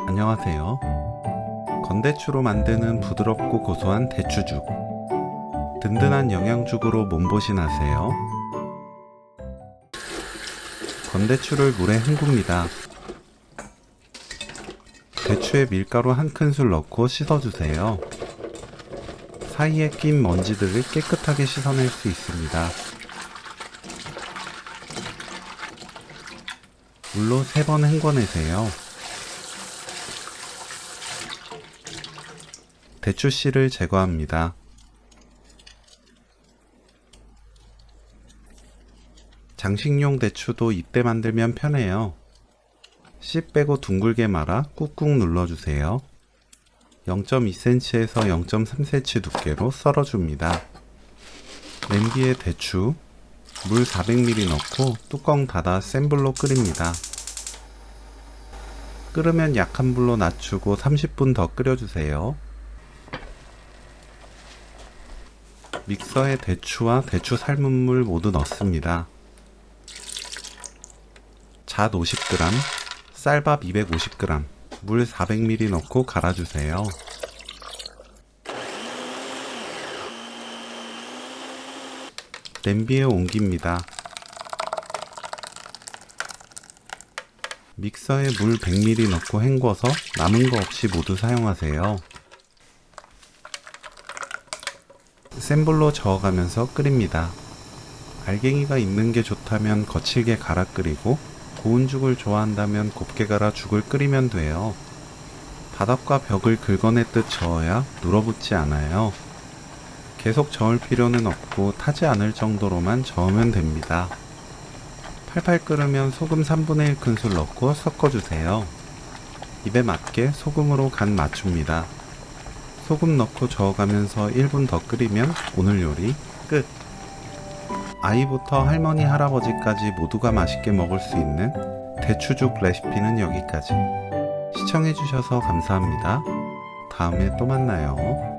안녕하세요. 건대추로 만드는 부드럽고 고소한 대추죽. 든든한 영양죽으로 몸보신하세요. 건대추를 물에 헹굽니다. 대추에 밀가루 한 큰술 넣고 씻어주세요. 사이에 낀 먼지들을 깨끗하게 씻어낼 수 있습니다. 물로 3번 헹궈내세요. 대추씨를 제거합니다. 장식용 대추도 이때 만들면 편해요. 씨 빼고 둥글게 말아 꾹꾹 눌러주세요. 0.2cm에서 0.3cm 두께로 썰어줍니다. 냄비에 대추, 물 400ml 넣고 뚜껑 닫아 센 불로 끓입니다. 끓으면 약한 불로 낮추고 30분 더 끓여주세요. 믹서에 대추와 대추 삶은 물 모두 넣습니다. 잣 50g, 쌀밥 250g, 물 400ml 넣고 갈아주세요. 냄비에 옮깁니다. 믹서에 물 100ml 넣고 헹궈서 남은 거 없이 모두 사용하세요. 센 불로 저어가면서 끓입니다. 알갱이가 있는 게 좋다면 거칠게 갈아 끓이고 고운 죽을 좋아한다면 곱게 갈아 죽을 끓이면 돼요. 바닥과 벽을 긁어내듯 저어야 눌어붙지 않아요. 계속 저을 필요는 없고 타지 않을 정도로만 저으면 됩니다. 팔팔 끓으면 소금 3분의 1 큰술 넣고 섞어주세요. 입에 맞게 소금으로 간 맞춥니다. 소금 넣고 저어가면서 1분 더 끓이면 오늘 요리 끝! 아이부터 할머니 할아버지까지 모두가 맛있게 먹을 수 있는 대추죽 레시피는 여기까지. 시청해주셔서 감사합니다. 다음에 또 만나요.